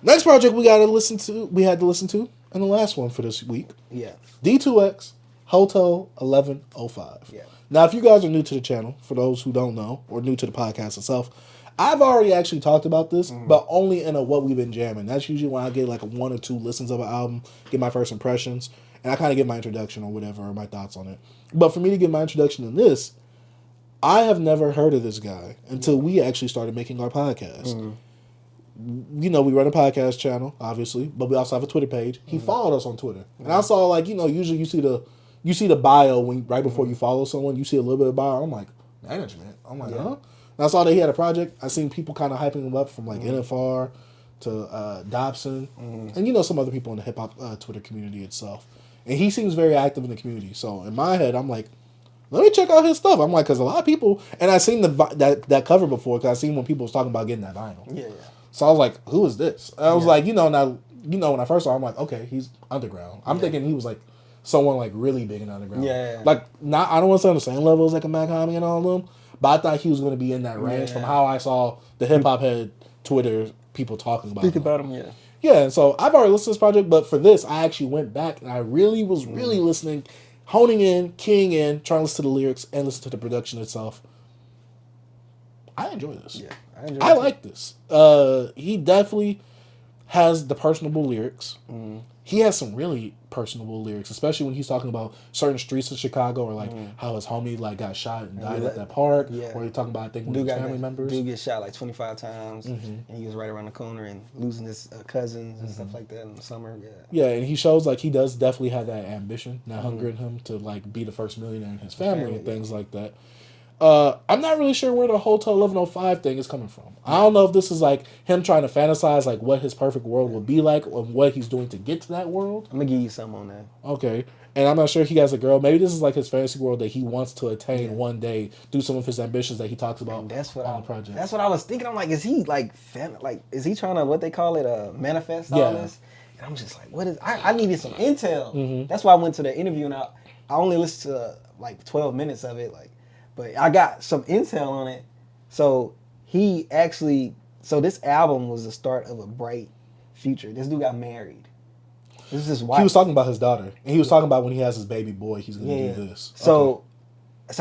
Next project we had to listen to, and the last one for this week. Yeah. D2X Hotel 1105. Yeah. Now, if you guys are new to the channel, for those who don't know, or new to the podcast itself, I've already actually talked about this, but only in a what we've been jamming. That's usually when I get like a 1 or 2 listens of an album, get my first impressions, and I kind of give my introduction or whatever, or my thoughts on it. But for me to get my introduction in this, I have never heard of this guy until we actually started making our podcast. You know, we run a podcast channel, obviously, but we also have a Twitter page. He followed us on Twitter, and I saw like usually you see the bio when right before you follow someone, you see a little bit of bio. I'm like management. I'm like, huh? And I saw that he had a project. I seen people kind of hyping him up from like NFR to Dobson, and some other people in the hip hop Twitter community itself. And he seems very active in the community. So in my head, I'm like, let me check out his stuff. I'm like, because a lot of people, and I seen that cover before, because I seen when people was talking about getting that vinyl. Yeah. So I was like, who is this? And I was like, now, when I first saw him, I'm like, okay, he's underground. I'm thinking he was like someone like really big in underground. Yeah. Like, I don't want to say on the same level as like a Mac Homie and all of them, but I thought he was going to be in that range from how I saw the hip hop head Twitter people talking about him. Yeah. Yeah, and so I've already listened to this project, but for this, I actually went back and I really was listening, honing in, keying in, trying to listen to the lyrics and listen to the production itself. I enjoy this. Yeah. I like this. He definitely has the personable lyrics. He has some really personable lyrics, especially when he's talking about certain streets of Chicago, or like how his homie like got shot and died at that park. Yeah. Or he's talking about, I think, one of his family members. Dude gets shot like 25 times, and he was right around the corner and losing his cousins and stuff like that in the summer. Yeah. Yeah, and he shows like he does definitely have that ambition, that hunger in him to like be the first millionaire in his family and things like that. I'm not really sure where the Hotel 1105 thing is coming from. I don't know if this is like him trying to fantasize like what his perfect world will be like, or what he's doing to get to that world. I'm gonna give you some on that. Okay. And I'm not sure if he has a girl. Maybe this is like his fantasy world that he wants to attain one day, do some of his ambitions that he talks about on the project. That's what I was thinking. I'm like, is he like, is he trying to, what they call it, manifest all this? And I'm just like, what is, I needed some intel. That's why I went to the interview, and I only listened to like 12 minutes of it, like, but I got some intel on it. So this album was the start of a bright future. This dude got married. This is his wife. He was talking about his daughter, and he was talking about when he has his baby boy, he's going to do this. So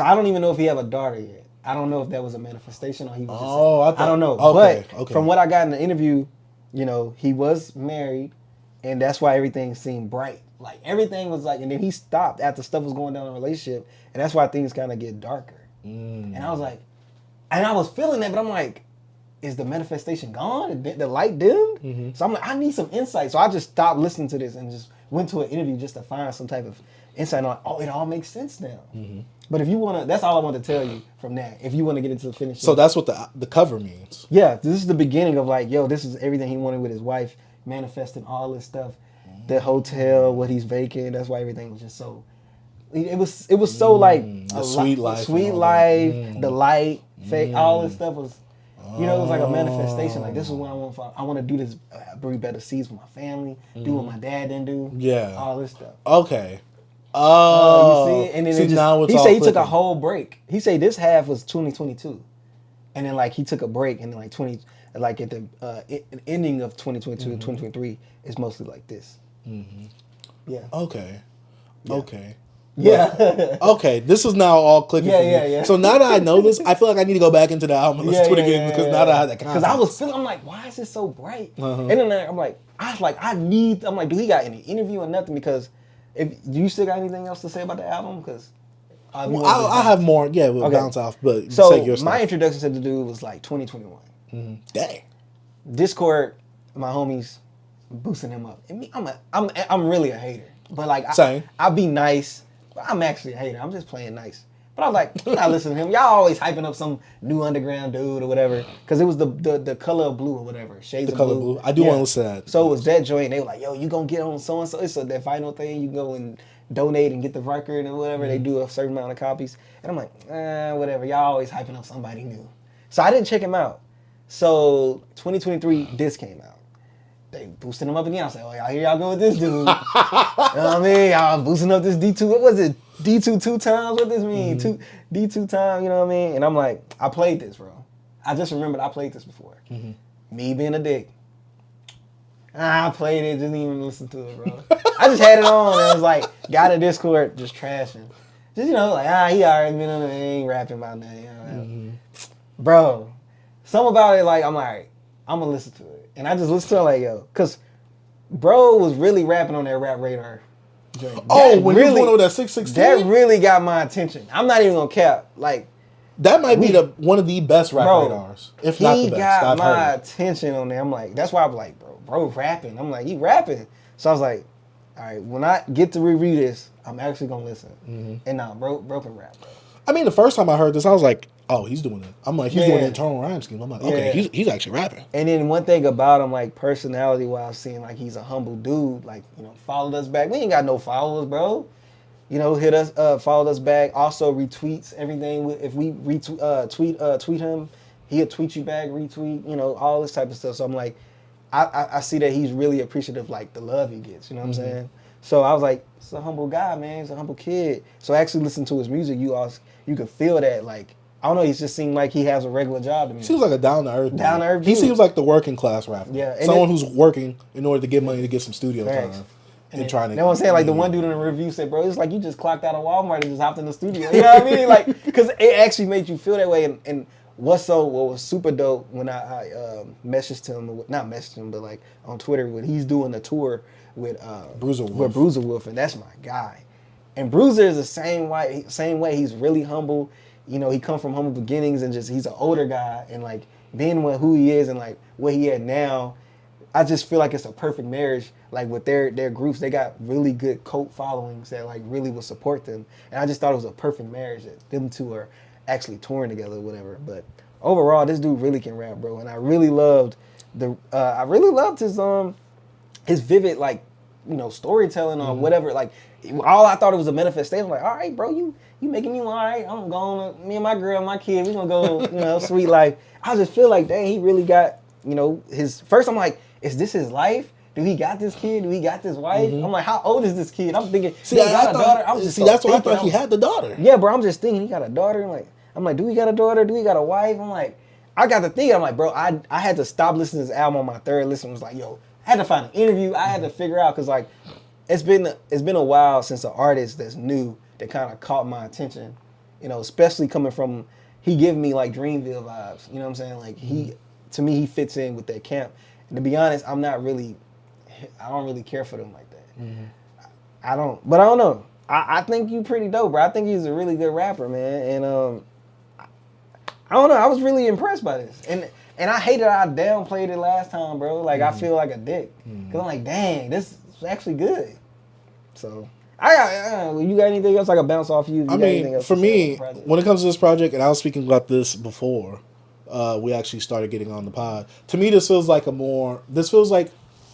I don't even know if he have a daughter yet. I don't know if that was a manifestation or he was I don't know. But from what I got in the interview, he was married, and that's why everything seemed bright. Like everything was like, and then he stopped after stuff was going down in the relationship, and that's why things kind of get darker. And I was like, and I was feeling that, but I'm like, is the manifestation gone? The light dimmed? So I'm like, I need some insight. So I just stopped listening to this and just went to an interview just to find some type of insight on, it all makes sense now. But if you want to, that's all I want to tell you from that. If you want to get into the finish. So that's what the cover means. Yeah, this is the beginning of like, this is everything he wanted with his wife, manifesting all this stuff. The hotel, what he's vacant, that's why everything was just so... It was so like a sweet life, the light, fake, all this stuff was, it was like a manifestation. Like, this is what I want. I want to do this, bring better seeds with my family, do what my dad didn't do, all this stuff. Okay. You see it, and then now he said he took a whole break. He said this half was 2022, and then like he took a break, and then like at the ending of 2022, 2023 is mostly like this. Yeah. Okay. Yeah. Okay. Yeah. Okay, this is now all clicking for me. Yeah. So now that I know this, I feel like I need to go back into the album and listen to it again, because now that I have that context. Because I'm like, why is it so bright? And then I'm like, do he got any interview or nothing? Because do you still got anything else to say about the album? Because I have more, we'll bounce off, but so say your stuff. My introduction to the dude was like 2021. Dang. Discord, my homies boosting him up. And me, I'm really a hater. But like, I'll be nice. I'm actually a hater. I'm just playing nice. But I'm like, I'm not listening to him. Y'all always hyping up some new underground dude or whatever. Because it was the color of blue or whatever. Shades of color blue. I do want to listen to that. So it was that joint. And they were like, yo, you gonna get on so-and-so. It's that final thing. You go and donate and get the record and whatever. They do a certain amount of copies. And I'm like, whatever. Y'all always hyping up somebody new. So I didn't check him out. So 2023 disc came out. They boosted him up again. I was like, oh, y'all, here y'all go with this dude. You know what I mean? Y'all boosting up this D2. What was it? D2 2 times? What this mean? D2 times, you know what I mean? And I'm like, I played this, bro. I just remembered I played this before. Me being a dick. I played it, didn't even listen to it, bro. I just had it on and I was like, got a Discord, just trashing. Just, like, he already been on it, he ain't rapping about that. Mm-hmm. Bro, something about it, like, I'm like, I'm gonna listen to it. And I just listened to it like, yo, because bro was really rapping on that Rap Radar joint. When he was going over that 616? That really got my attention. I'm not even gonna cap. Like, that might be one of the best Rap Radars, if not the best. He got my attention on there. I'm like, that's why I'm like, bro rapping. I'm like, he rapping. So I was like, all right, when I get to reread this, I'm actually gonna listen. Mm-hmm. And now, bro can rap, bro. I mean, the first time I heard this, I was like, oh, he's doing it. I'm like, he's doing an internal rhyme scheme. I'm like, okay, he's actually rapping. And then one thing about him, like, personality-wise, seeing like he's a humble dude, like, followed us back. We ain't got no followers, bro. Hit us, followed us back. Also retweets everything. If we tweet him, he'll tweet you back, retweet, all this type of stuff. So I'm like, I see that he's really appreciative, like, the love he gets, you know what I'm saying? So I was like, it's a humble guy, man. He's a humble kid. So actually listen to his music, you could feel that, like, I don't know, he just seemed like he has a regular job to me. He seems like a down-to-earth dude. He seems like the working class rapper. Yeah. Someone who's working in order to get money to get some studio time. And trying to. You know what I'm saying? Like, the one dude in the review said, bro, it's like you just clocked out of Walmart and just hopped in the studio. You know what I mean? Like, because it actually made you feel that way. And what was super dope when I messaged him, not messaged him, but like on Twitter, when he's doing a tour with Bruiser Wolf, and that's my guy. And Bruiser is the same way. He's really humble. He come from humble beginnings and just he's an older guy, and like being who he is and like what he had now, I just feel like it's a perfect marriage. Like with their groups, they got really good cult followings that like really will support them, and I just thought it was a perfect marriage that them two are actually touring together or whatever. But overall, this dude really can rap, bro, and I really loved his vivid like storytelling or whatever. Like all I thought it was a manifestation. Like, all right, bro, you making me all right. I'm going. Me and my girl, my kid, we gonna go. Sweet life. I just feel like, dang, he really got his first. I'm like, is this his life? Do he got this kid? Do he got this wife? Mm-hmm. I'm like, how old is this kid? I'm thinking, he got a daughter. That's why I thought he had the daughter. Yeah, bro, I'm just thinking he got a daughter. I'm like, do he got a daughter? Do he got a wife? I'm like, I got to think. I'm like, bro, I had to stop listening to this album on my third listen. I was like, yo, I had to find an interview. I had to figure out, because like, it's been a while since an artist that's new that kind of caught my attention. Especially coming from, he gave me like Dreamville vibes. You know what I'm saying? Like to me, he fits in with that camp. And to be honest, I don't really care for them like that. Mm-hmm. I don't know. I think you pretty dope, bro. I think he's a really good rapper, man. And I don't know. I was really impressed by this. And I hated I downplayed it last time, bro. Like, I feel like a dick. Because I'm like, dang, this is actually good. So, you got anything else I can bounce off you? I mean, for me, when it comes to this project, and I was speaking about this before we actually started getting on the pod, to me, this feels like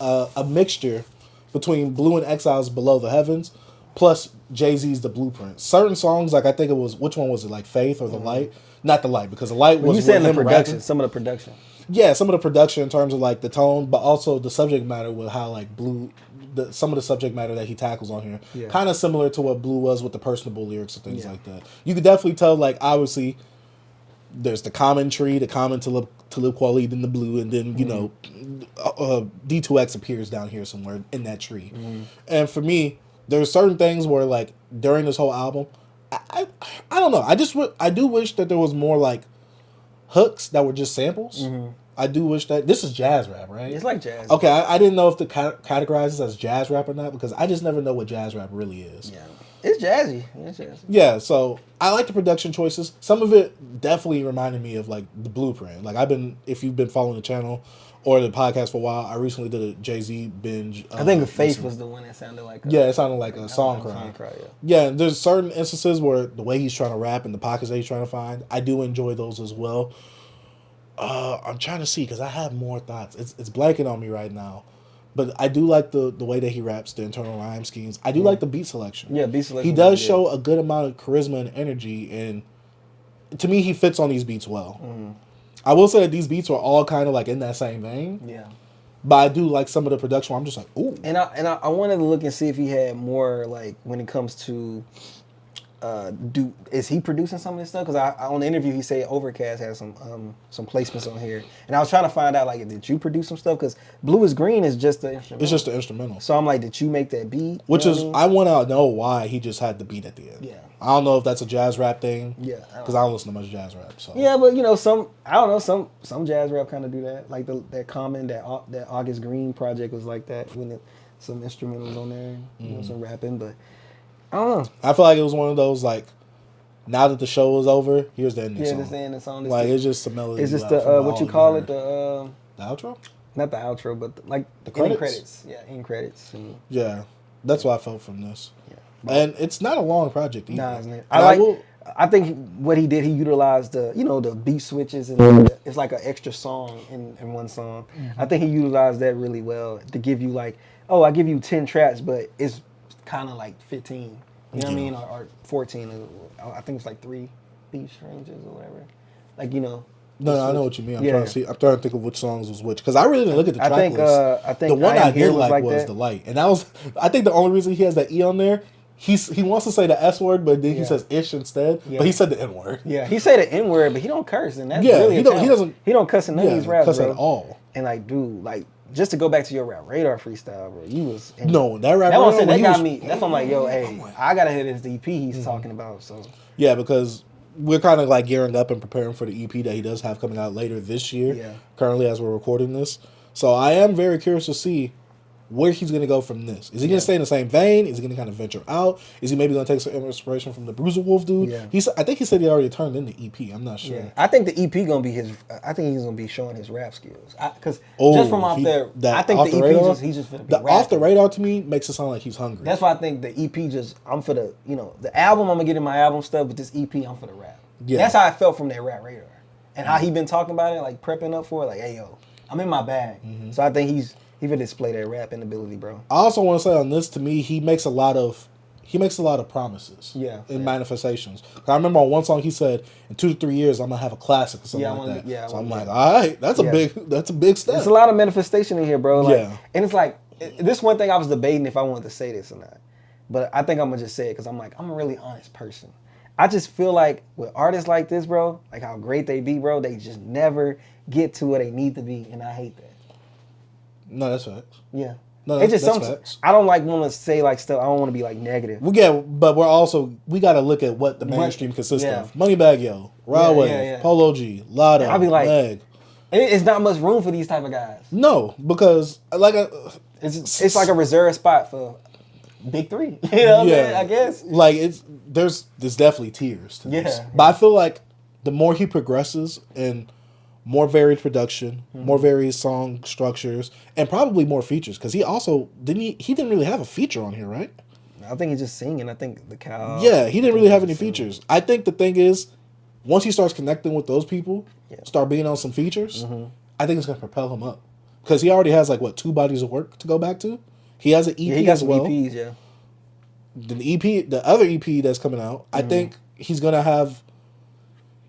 a mixture between Blue and Exile's Below the Heavens plus Jay-Z's The Blueprint. Certain songs, like I think it was, which one was it, like Faith or The Light? Not The Light, because The Light was... You said the production, some of the production. Yeah, some of the production in terms of like the tone, but also the subject matter with how like Blue... some of the subject matter that he tackles on here, kind of similar to what Blue was with the personable lyrics and things like that. You could definitely tell, like, obviously, there's the common tree, the common Talib Kweli, then the Blue, and then, D2X appears down here somewhere in that tree. And for me, there's certain things where, like, during this whole album, I don't know. I do wish that there was more, like, hooks that were just samples. I do wish that... This is jazz rap, right? It's like jazz. Okay, I didn't know if to categorize this as jazz rap or not, because I just never know what jazz rap really is. Yeah. It's jazzy. Yeah, so I like the production choices. Some of it definitely reminded me of, like, The Blueprint. Like, if you've been following the channel or the podcast for a while, I recently did a Jay-Z binge. I think Faith was the one that sounded like it sounded like a song cry. Yeah, and there's certain instances where the way he's trying to rap and the pockets that he's trying to find, I do enjoy those as well. I'm trying to see, because I have more thoughts. It's blanking on me right now. But I do like the way that he raps, the internal rhyme schemes. I do like the beat selection. Yeah, beat selection. He does show a good amount of charisma and energy, and to me, he fits on these beats well. I will say that these beats are all kind of like in that same vein. Yeah. But I do like some of the production where I'm just like, ooh. And I wanted to look and see if he had more, like, when it comes to is he producing some of this stuff? Because on the interview he said Overcast has some placements on here, and I was trying to find out like, did you produce some stuff? Because Blue is Green is just the instrumental. It's just the instrumental. So I'm like, did you make that beat? Which is, I want to know why he just had the beat at the end. Yeah. I don't know if that's a jazz rap thing. Yeah. Because I don't listen to much jazz rap. So. Yeah, but some jazz rap kind of do that. Like that Common, that August Green project was like that when some instrumentals on there, some rapping, but. I don't know. I feel like it was one of those like, now that the show was over, here's the ending song. Yeah, the ending song. Like it's just a melody. It's just the what you call it, the outro? Not the outro, but like the credits. End credits. Yeah, end credits. Yeah, that's what I felt from this. Yeah, and it's not a long project either. Nah, man. I think what he did, he utilized the beat switches and it's like an extra song in one song. Mm-hmm. I think he utilized that really well to give you like, I give you 10 tracks, but it's kind of like 15. You know what I mean? Or 14. I think it's like 3 beat ranges or whatever. Like, No, I know what you mean. I'm trying to think of which songs was which. Because I really didn't look at the track list. I think the one I did like was The Light. And that was, I think the only reason he has that E on there, he wants to say the S word, but then he says ish instead. Yeah. But he said the N word. Yeah, he said the N word, but he don't curse. And that's really he don't cuss in none of these raps, cuss bro. At all. And like, dude, like, just to go back to your Rap Radar freestyle, bro, you was... that Rap Radar... That got me... That's why I'm like, yo, hey, I gotta hear this EP he's talking about, so... Yeah, because we're kind of like gearing up and preparing for the EP that he does have coming out later this year, currently as we're recording this. So I am very curious to see where he's going to go from this. Is he going to stay in the same vein? Is he going to kind of venture out? Is he maybe going to take some inspiration from the Bruiser Wolf dude? Yeah. I think he said he already turned in the EP. I'm not sure. Yeah. I think the EP going to be his... I think he's going to be showing his rap skills. Because just from off there, I think the EP he's just going to be rapping. Off the Radar to me makes it sound like he's hungry. That's why I think the EP I'm for the... the album, I'm going to get in my album stuff, but this EP, I'm for the rap. Yeah. That's how I felt from that Rap Radar. And how he been talking about it, like prepping up for it, like, hey, yo, I'm in my bag. Mm-hmm. So I think he would display that rapping ability, bro. I also want to say on this, to me, he makes a lot of promises. Yeah. In manifestations. I remember on one song he said, in 2 to 3 years I'm gonna have a classic or something like that. Yeah. So I'm like, all right, that's a big step. There's a lot of manifestation in here, bro. Like, and it's like this one thing I was debating if I wanted to say this or not, but I think I'm gonna just say it because I'm like, I'm a really honest person. I just feel like with artists like this, bro, like how great they be, bro, they just never get to where they need to be, and I hate that. No, that's facts. Yeah. No, that's facts. I don't like want to say like stuff. I don't want to be like negative. But we got to look at what the mainstream consists of. Moneybagg Yo, Raw Wave, Polo G, Lotto, I'll be like, Meg. It's not much room for these type of guys. No, because it's like a reserved spot for Big Three. You know what I mean? I guess. Like there's definitely tiers to this. But I feel like the more he progresses and more varied production, more varied song structures, and probably more features. Because he also didn't really have a feature on here, right? I think he's just singing. I think the cow. Yeah, he didn't really have any features. I think the thing is, once he starts connecting with those people, start being on some features, I think it's gonna propel him up. Because he already has 2 bodies of work to go back to. He has an EP he got as well. Some EPs, The other EP that's coming out, I think he's gonna have.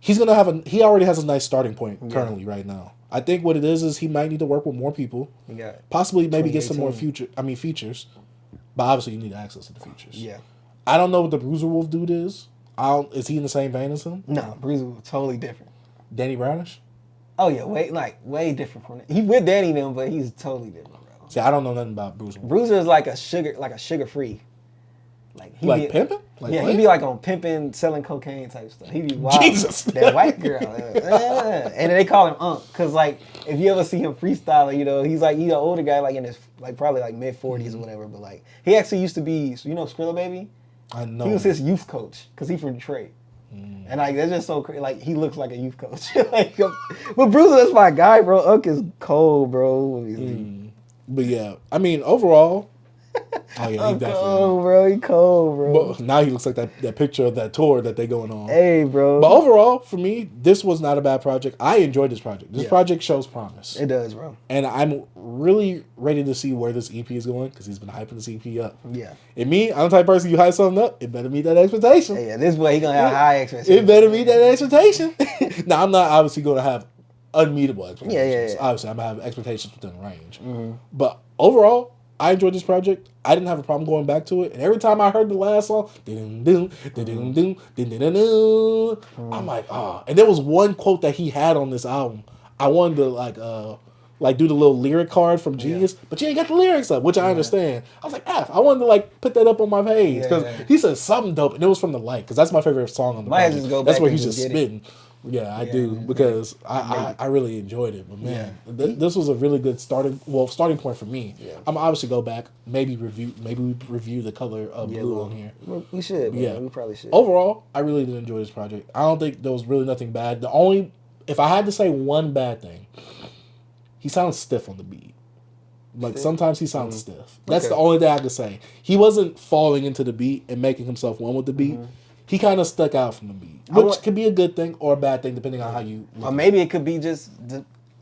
He already has a nice starting point currently right now. I think what it is he might need to work with more people. Possibly maybe get some more features. But obviously you need access to the features. Yeah. I don't know what the Bruiser Wolf dude is. Is he in the same vein as him? No, Bruiser Wolf totally different. Danny Brownish? Oh yeah, way different from that. He with Danny them, but he's totally different, bro. See, I don't know nothing about Bruiser Wolf. Bruiser is like a sugar free. Like pimping? He'd be like on pimping, selling cocaine type stuff. He'd be wild. Jesus. That white girl. And then they call him Unc. Because, if you ever see him freestyling, he's an older guy, in his, probably mid-40s or whatever. But, he actually used to be, Skrilla Baby? I know. He was his youth coach because he's from Detroit. And, that's just so crazy. He looks like a youth coach. But Bruiser, that's my guy, bro. Unc is cold, bro. But, yeah. I mean, overall... Oh yeah, he definitely. Cold, bro. He cold, bro. But now he looks like that picture of that tour that they going on. Hey, bro. But overall, for me, this was not a bad project. I enjoyed this project. This project shows promise. It does, bro. And I'm really ready to see where this EP is going because he's been hyping this EP up. Yeah. And me, I'm the type of person you hype something up, it better meet that expectation. Yeah, this way he gonna have high expectations. It better meet that expectation. Now I'm not obviously gonna have unmeetable expectations. Yeah. Obviously, I'm gonna have expectations within range. But overall, I enjoyed this project. I didn't have a problem going back to it. And every time I heard the last song, I'm like, ah. And there was one quote that he had on this album. I wanted to like do the little lyric card from Genius, but you ain't got the lyrics up, which I understand. I was like, I wanted to like put that up on my page because he said something dope, and it was from The Light, because that's my favorite song on the project. That's where he's just spitting. Yeah, I do, because I really enjoyed it. But man, this was a really good starting point for me. Yeah. I'm obviously go back, maybe review The Color of Blue on here. We should. Yeah, we probably should. Overall, I really did enjoy this project. I don't think there was really nothing bad. If I had to say one bad thing, he sounds stiff on the beat. Like sometimes he sounds stiff. That's the only thing I could say. He wasn't falling into the beat and making himself one with the beat. He kind of stuck out from the beat, which could be a good thing or a bad thing depending on how you look. Or maybe it could be just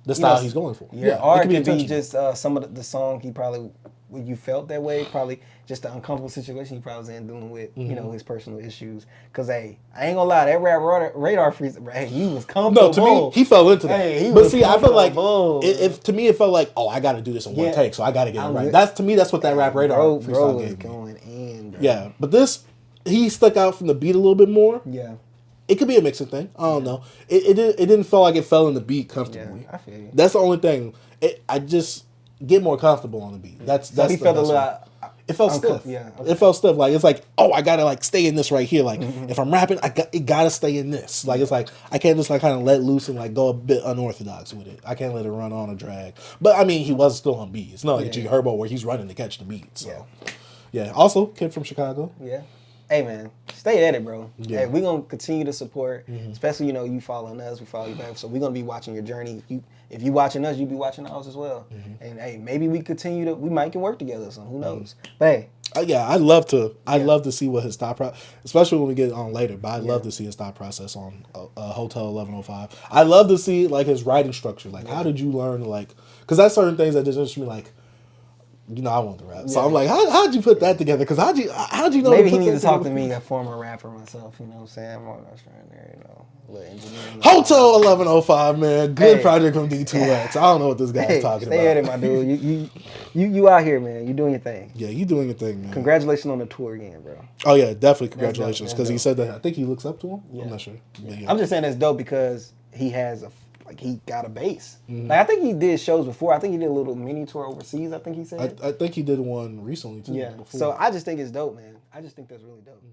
the style he's going for. Yeah, or it could be just some of the song he probably, when you felt that way, probably just the uncomfortable situation he probably was in dealing with, his personal issues. Because, hey, I ain't gonna lie, that rap radar freeze, he was comfortable. No, to me, he fell into that. I feel like, to me, it felt like, I got to do this in one take, so I got to get it right. To me, that's what that rap radar freestyle gave me. Going in, bro. Yeah, but this, he stuck out from the beat a little bit more. Yeah. It could be a mixing thing. I don't know. It didn't feel like it fell in the beat comfortably. Yeah, I feel you. That's the only thing. I just get more comfortable on the beat. That's he felt a little. It felt stiff. Yeah, it felt stiff. Like it's like, I gotta like stay in this right here. Like if I'm rapping, it gotta stay in this. Like it's like I can't just like kind of let loose and like go a bit unorthodox with it. I can't let it run on a drag. But I mean, he was still on beat. It's not like a G Herbo where he's running to catch the beat. So yeah. Also, kid from Chicago. Yeah. Hey man, stay at it, bro. Yeah. Hey, we're gonna continue to support, especially you following us, we follow you back. So we're gonna be watching your journey. If you watching us, you be watching ours as well. And hey, maybe we might can work together or something. Who knows? But hey, I'd love to see what his thought process, especially when we get on later. But I'd love to see his thought process on Hotel 1105. I'd love to see like his writing structure. Like, how did you learn because that's certain things that just interest me. Like, I want to rap. So I'm like, how'd you put that together? Because how'd you know? Maybe he needs to talk to me, a former rapper myself. You know what I'm saying? I'm on there, a little engineering. Hotel 1105, man. Good project from D2X. I don't know what this guy's talking about. Stay at it, my dude. You out here, man. You doing your thing. Yeah, you doing your thing, man. Congratulations on the tour again, bro. Oh yeah, definitely congratulations. Because he said that. I think he looks up to him. Yeah. I'm not sure. Yeah. I'm just saying that's dope because he has he got a base. Like I think he did shows before. I think he did a little mini tour overseas. I think he said. I think he did one recently too. Yeah. Before. So I just think it's dope, man. I just think that's really dope.